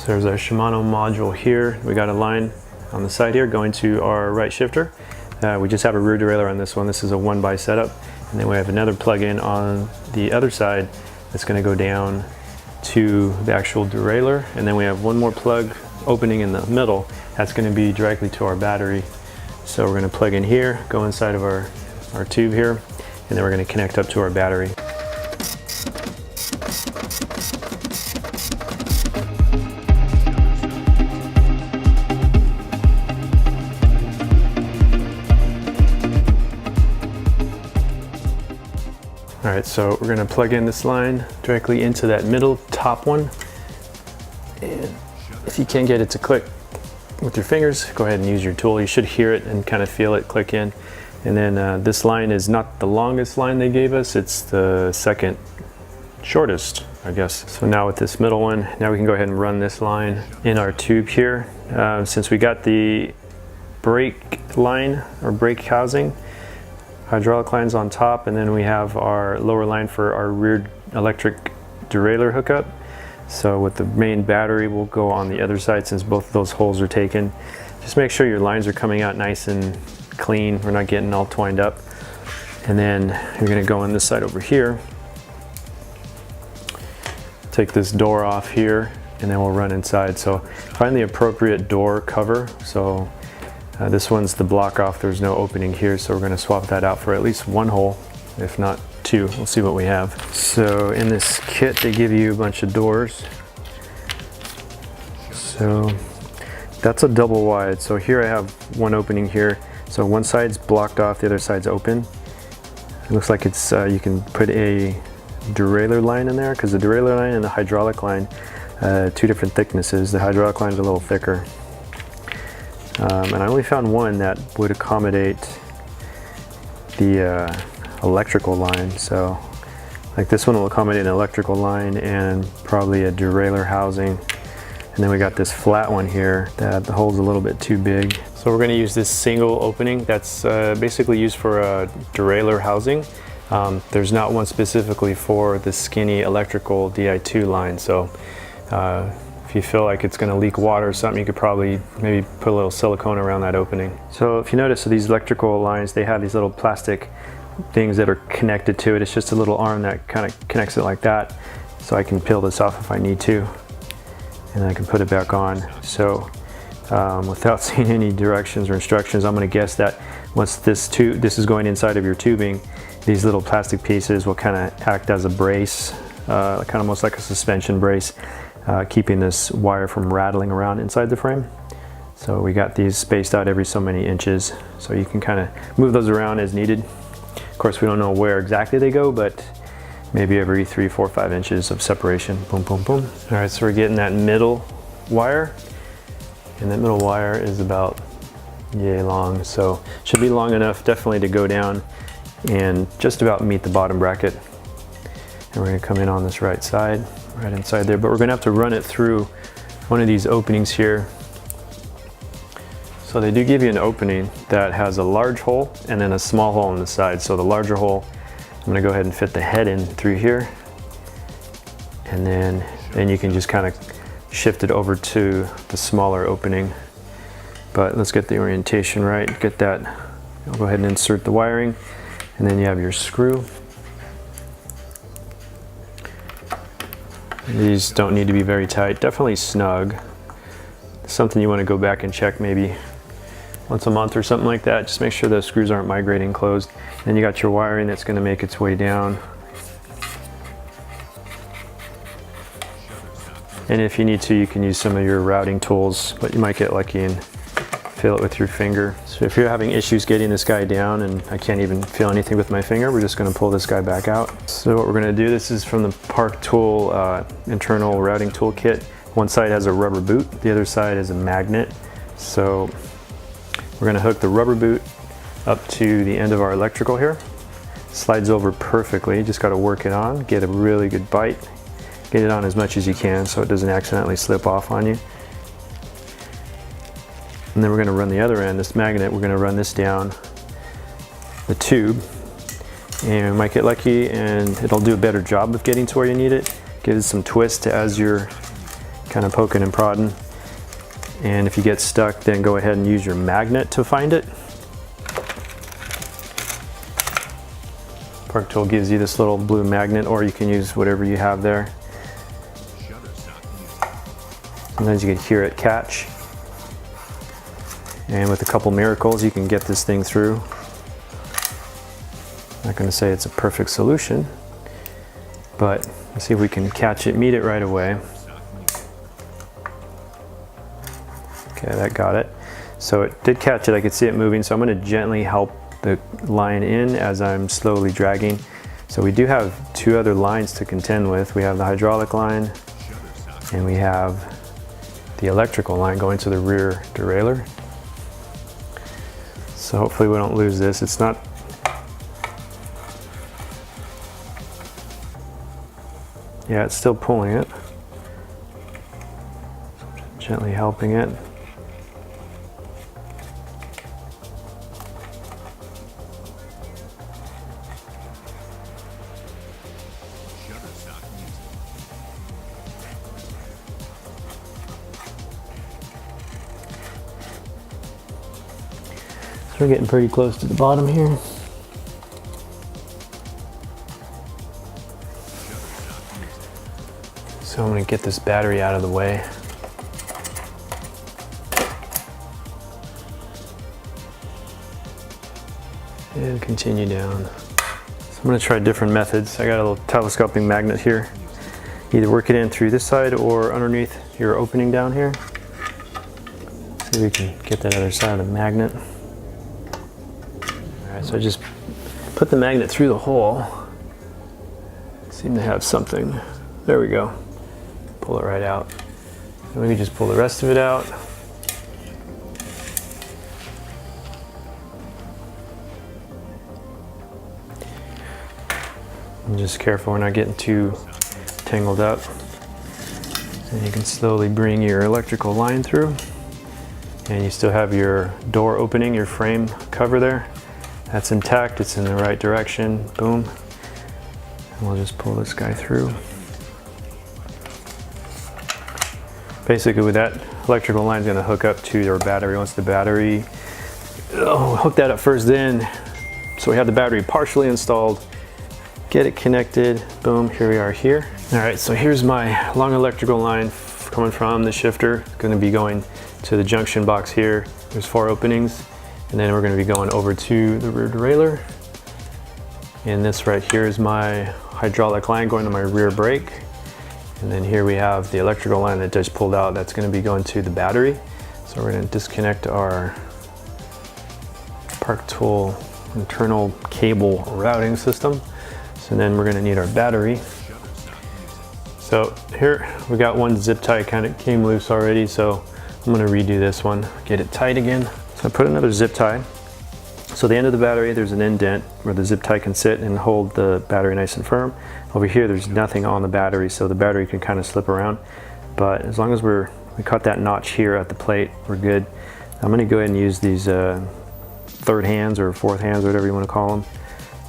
There's our Shimano module here. We got a line on the side here going to our right shifter. We just have a rear derailleur on this one. This is a 1x setup. And then we have another plug-in on the other side that's going to go down to the actual derailleur. And then we have one more plug opening in the middle. That's going to be directly to our battery. So we're going to plug in here, go inside of our tube here, and then we're going to connect up to our battery. All right, so we're gonna plug in this line directly into that middle top one. And if you can't get it to click with your fingers, go ahead and use your tool. You should hear it and kind of feel it click in. And then this line is not the longest line they gave us, it's the second shortest, I guess. So now with this middle one, now we can go ahead and run this line in our tube here. Since we got the brake line or brake housing, hydraulic lines on top, and then we have our lower line for our rear electric derailleur hookup. So with the main battery, we'll go on the other side since both of those holes are taken. Just make sure your lines are coming out nice and clean. We're not getting all twined up. And then you're gonna go on this side over here. Take this door off here, and then we'll run inside. So find the appropriate door cover. So this one's the block off, there's no opening here, so we're going to swap that out for at least one hole, if not two. We'll see what we have. So in this kit they give you a bunch of doors. So that's a double wide. So here I have one opening here. So one side's blocked off, the other side's open. It looks like it's you can put a derailleur line in there, because the derailleur line and the hydraulic line, two different thicknesses. The hydraulic line is a little thicker. And I only found one that would accommodate the electrical line. So like this one will accommodate an electrical line and probably a derailleur housing. And then we got this flat one here that the hole's a little bit too big. So we're going to use this single opening that's basically used for a derailleur housing. There's not one specifically for the skinny electrical DI2 line. So if you feel like it's going to leak water or something, you could probably maybe put a little silicone around that opening. So if you notice, so these electrical lines, they have these little plastic things that are connected to it. It's just a little arm that kind of connects it like that. So I can peel this off if I need to, and I can put it back on. So without seeing any directions or instructions, I'm going to guess that once this is going inside of your tubing, these little plastic pieces will kind of act as a brace, kind of almost like a suspension brace, keeping this wire from rattling around inside the frame. So we got these spaced out every so many inches, so you can kind of move those around as needed. Of course, we don't know where exactly they go, but maybe every 3, 4, 5 inches of separation. Boom, boom, boom. All right, so we're getting that middle wire, and that middle wire is about yay long, so should be long enough definitely to go down and just about meet the bottom bracket. And we're going to come in on this right side, right inside there, but we're going to have to run it through one of these openings here. So they do give you an opening that has a large hole and then a small hole on the side. So the larger hole, I'm going to go ahead and fit the head in through here, and then you can just kind of shift it over to the smaller opening. But let's get the orientation right, get that. I'll go ahead and insert the wiring, and then you have your screw. These don't need to be very tight, definitely snug. Something you want to go back and check maybe once a month or something like that. Just make sure those screws aren't migrating closed. Then you got your wiring that's going to make its way down. And if you need to, you can use some of your routing tools, but you might get lucky and feel it with your finger. So if you're having issues getting this guy down and I can't even feel anything with my finger, we're just going to pull this guy back out. So what we're going to do, this is from the Park Tool internal routing tool kit. One side has a rubber boot, the other side is a magnet. So we're going to hook the rubber boot up to the end of our electrical here. Slides over perfectly, just got to work it on, get a really good bite. Get it on as much as you can so it doesn't accidentally slip off on you. And then we're going to run the other end, this magnet, we're going to run this down the tube. And we might get lucky and it'll do a better job of getting to where you need it. Give it some twist as you're kind of poking and prodding. And if you get stuck, then go ahead and use your magnet to find it. Park tool gives you this little blue magnet, or you can use whatever you have there. Sometimes you can hear it catch. And with a couple miracles, you can get this thing through. Not going to say it's a perfect solution, but let's see if we can catch it, meet it right away. Okay, that got it. So it did catch it, I could see it moving, so I'm going to gently help the line in as I'm slowly dragging. So we do have two other lines to contend with. We have the hydraulic line and we have the electrical line going to the rear derailleur. So hopefully we don't lose this. It's not, yeah, it's still pulling it. Gently helping it. We're getting pretty close to the bottom here. So I'm going to get this battery out of the way. And continue down. So I'm going to try different methods. I got a little telescoping magnet here. Either work it in through this side or underneath your opening down here. See if we can get that other side of the magnet. So I just put the magnet through the hole. Seem to have something. There we go. Pull it right out. And we can just pull the rest of it out. And just careful we're not getting too tangled up. And you can slowly bring your electrical line through. And you still have your door opening, your frame cover there. That's intact, it's in the right direction, boom. And we'll just pull this guy through. Basically with that, electrical line is gonna hook up to your battery. Once the battery, hook that up first then. So we have the battery partially installed. Get it connected, boom, here we are here. All right, so here's my long electrical line coming from the shifter. It's gonna be going to the junction box here. There's 4 openings. And then we're going to be going over to the rear derailleur. And this right here is my hydraulic line going to my rear brake. And then here we have the electrical line that just pulled out. That's going to be going to the battery. So we're going to disconnect our Park Tool internal cable routing system. So then we're going to need our battery. So here we got one zip tie kind of came loose already. So I'm going to redo this one, get it tight again. So I put another zip tie. So the end of the battery, there's an indent where the zip tie can sit and hold the battery nice and firm. Over here, there's nothing on the battery, so the battery can kind of slip around. But as long as we cut that notch here at the plate, we're good. I'm gonna go ahead and use these third hands or fourth hands, whatever you wanna call them,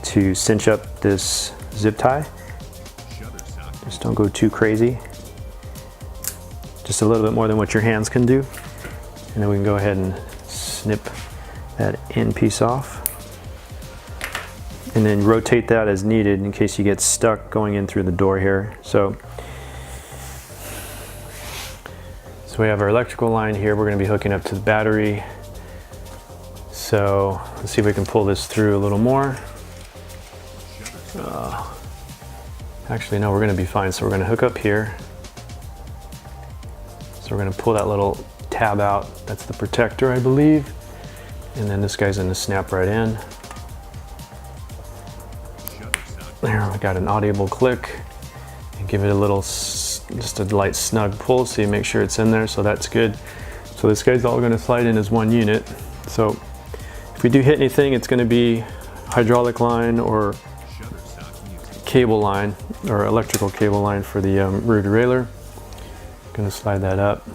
to cinch up this zip tie. Just don't go too crazy. Just a little bit more than what your hands can do. And then we can go ahead and snip that end piece off. And then rotate that as needed in case you get stuck going in through the door here. So we have our electrical line here. We're going to be hooking up to the battery. So let's see if we can pull this through a little more. Actually, no, we're going to be fine. So we're going to hook up here. So we're going to pull that little tab out. That's the protector, I believe. And then this guy's going to snap right in. There, we got an audible click. And give it a little, just a light snug pull so you make sure it's in there, so that's good. So this guy's all going to slide in as one unit. So if we do hit anything, it's going to be hydraulic line or cable line or electrical cable line for the rear derailleur. Going to slide that up.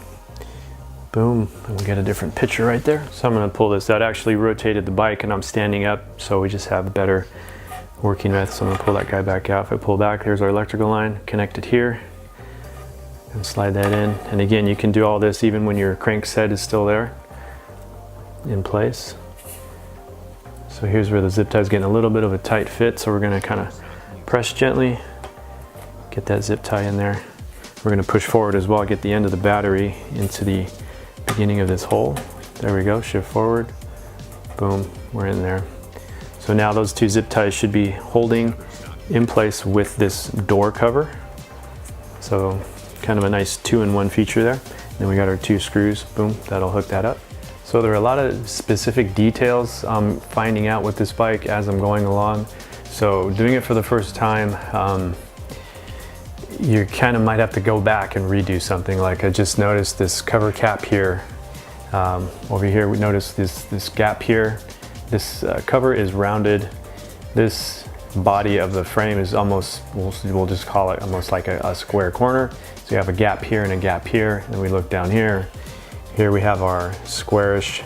Boom, and we get a different picture right there. So I'm going to pull this out. I actually rotated the bike and I'm standing up, so we just have a better working method. So I'm going to pull that guy back out. If I pull back, there's our electrical line connected here. And slide that in. And again, you can do all this even when your crank's head is still there in place. So here's where the zip tie is getting a little bit of a tight fit, so we're going to kind of press gently, get that zip tie in there. We're going to push forward as well, get the end of the battery into the beginning of this hole. There we go, shift forward, boom, we're in there. So now those two zip ties should be holding in place with this door cover. So kind of a nice 2-in-1 feature there. Then we got our 2 screws, boom, that'll hook that up. So there are a lot of specific details I'm finding out with this bike as I'm going along. So doing it for the first time, you kind of might have to go back and redo something. Like I just noticed this cover cap here. Over here we noticed this gap here. This cover is rounded. This body of the frame is almost, we'll just call it almost like a square corner. So you have a gap here and a gap here. And we look down here. Here we have our squarish.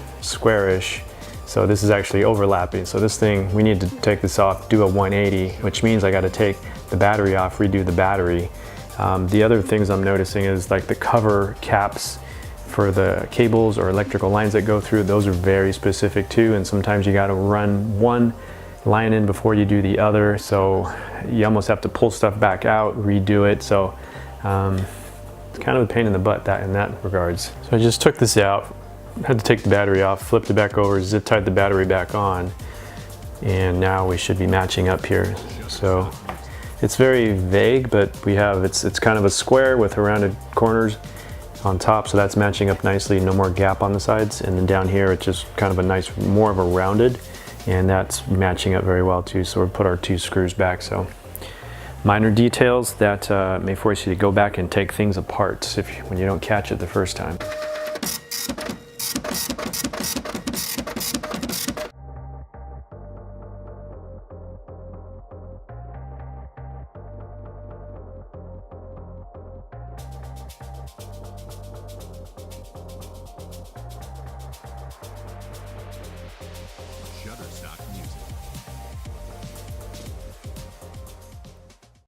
So this is actually overlapping. So this thing, we need to take this off, do a 180, which means I got to take the battery off, redo the battery. The other things I'm noticing is like the cover caps for the cables or electrical lines that go through, those are very specific too. And sometimes you got to run one line in before you do the other. So you almost have to pull stuff back out, redo it. So it's kind of a pain in the butt in that regards. So I just took this out, had to take the battery off, flipped it back over, zip tied the battery back on, and now we should be matching up here. So it's very vague, but we have, it's kind of a square with rounded corners on top, so that's matching up nicely, no more gap on the sides. And then down here it's just kind of a nice, more of a rounded, and that's matching up very well too. So we'll put our 2 screws back. So minor details that may force you to go back and take things apart when you don't catch it the first time.